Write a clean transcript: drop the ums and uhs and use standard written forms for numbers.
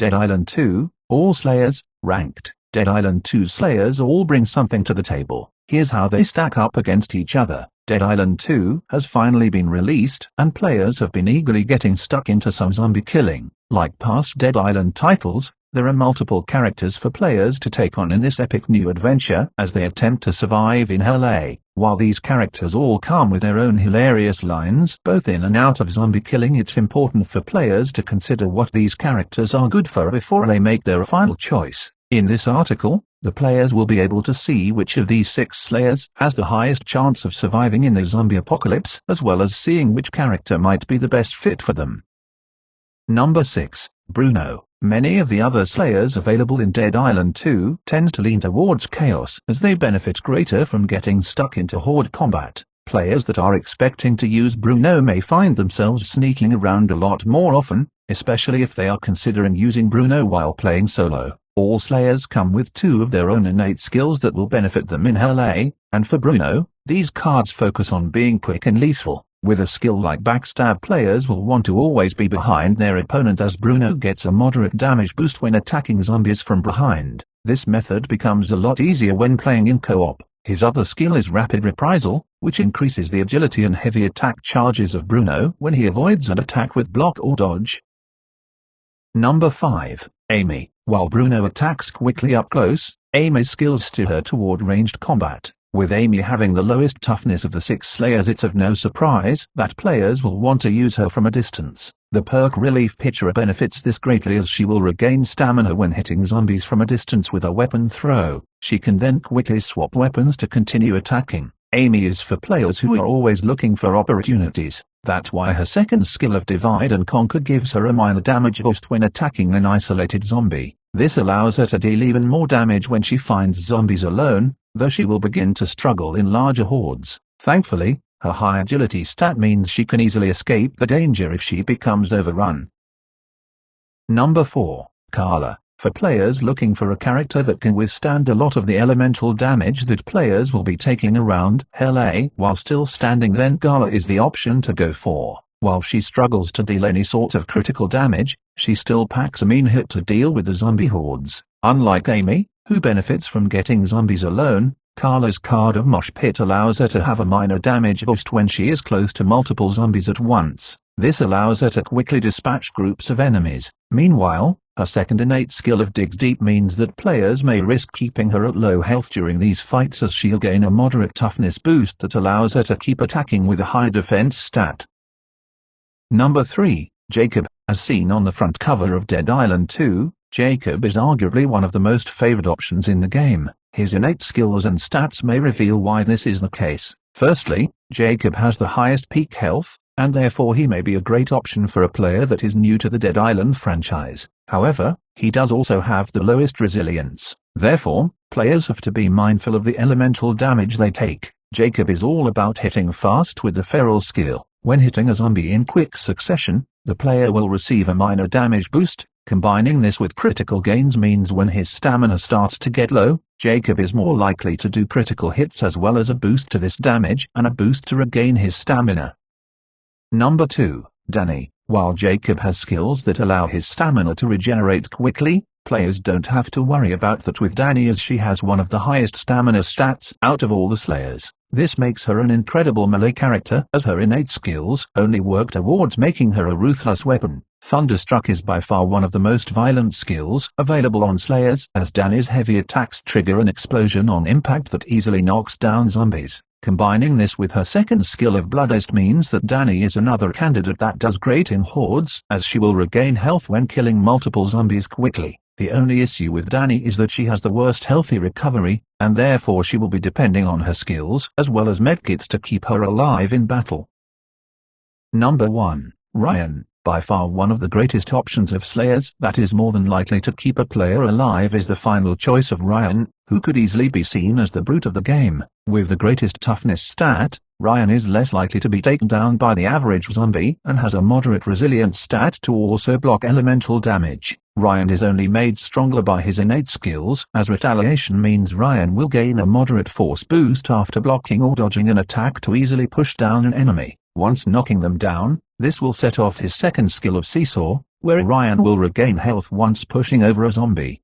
Dead Island 2, all Slayers, ranked. Dead Island 2 Slayers all bring something to the table. Here's how they stack up against each other. Dead Island 2 has finally been released, and players have been eagerly getting stuck into some zombie killing. Like past Dead Island titles, there are multiple characters for players to take on in this epic new adventure as they attempt to survive in Hell A. While these characters all come with their own hilarious lines both in and out of zombie killing, it's important for players to consider what these characters are good for before they make their final choice. In this article, the players will be able to see which of these 6 Slayers has the highest chance of surviving in the zombie apocalypse, as well as seeing which character might be the best fit for them. Number 6. Bruno. Many of the other Slayers available in Dead Island 2 tend to lean towards Chaos, as they benefit greater from getting stuck into horde combat. Players that are expecting to use Bruno may find themselves sneaking around a lot more often, especially if they are considering using Bruno while playing solo. All Slayers come with 2 of their own innate skills that will benefit them in Hell A, and for Bruno, these cards focus on being quick and lethal. With a skill like Backstab, players will want to always be behind their opponent, as Bruno gets a moderate damage boost when attacking zombies from behind. This method becomes a lot easier when playing in co-op. His other skill is Rapid Reprisal, which increases the agility and heavy attack charges of Bruno when he avoids an attack with block or dodge. Number 5. Amy. While Bruno attacks quickly up close, Amy's skills steer her toward ranged combat. With Amy having the lowest toughness of the 6 Slayers, it's of no surprise that players will want to use her from a distance. The perk Relief Pitcher benefits this greatly, as she will regain stamina when hitting zombies from a distance with a weapon throw. She can then quickly swap weapons to continue attacking. Amy is for players who are always looking for opportunities. That's why her second skill of Divide and Conquer gives her a minor damage boost when attacking an isolated zombie. This allows her to deal even more damage when she finds zombies alone, though she will begin to struggle in larger hordes. Thankfully, her high agility stat means she can easily escape the danger if she becomes overrun. Number 4. Carla. For players looking for a character that can withstand a lot of the elemental damage that players will be taking around Hell A while still standing, then Carla is the option to go for. While she struggles to deal any sort of critical damage, she still packs a mean hit to deal with the zombie hordes. Unlike Amy, who benefits from getting zombies alone, Carla's card of Mosh Pit allows her to have a minor damage boost when she is close to multiple zombies at once. This allows her to quickly dispatch groups of enemies. Meanwhile, her second innate skill of Digs Deep means that players may risk keeping her at low health during these fights, as she'll gain a moderate toughness boost that allows her to keep attacking with a high defense stat. Number 3. Jacob. As seen on the front cover of Dead Island 2, Jacob is arguably one of the most favored options in the game. His innate skills and stats may reveal why this is the case. Firstly, Jacob has the highest peak health, and therefore he may be a great option for a player that is new to the Dead Island franchise. However, he does also have the lowest resilience. Therefore, players have to be mindful of the elemental damage they take. Jacob is all about hitting fast with the Feral skill. When hitting a zombie in quick succession, the player will receive a minor damage boost. Combining this with critical gains means when his stamina starts to get low, Jacob is more likely to do critical hits, as well as a boost to this damage and a boost to regain his stamina. Number 2. Danny. While Jacob has skills that allow his stamina to regenerate quickly, players don't have to worry about that with Danny, as she has one of the highest stamina stats out of all the Slayers. This makes her an incredible melee character, as her innate skills only work towards making her a ruthless weapon. Thunderstruck is by far one of the most violent skills available on Slayers, as Danny's heavy attacks trigger an explosion on impact that easily knocks down zombies. Combining this with her second skill of Bloodlust means that Danny is another candidate that does great in hordes, as she will regain health when killing multiple zombies quickly. The only issue with Danny is that she has the worst healthy recovery, and therefore she will be depending on her skills as well as medkits to keep her alive in battle. Number 1. Ryan. By far one of the greatest options of Slayers that is more than likely to keep a player alive is the final choice of Ryan, who could easily be seen as the brute of the game. With the greatest toughness stat, Ryan is less likely to be taken down by the average zombie and has a moderate resilience stat to also block elemental damage. Ryan is only made stronger by his innate skills, as retaliation means Ryan will gain a moderate force boost after blocking or dodging an attack to easily push down an enemy. Once knocking them down, this will set off his second skill of Seesaw, where Ryan will regain health once pushing over a zombie.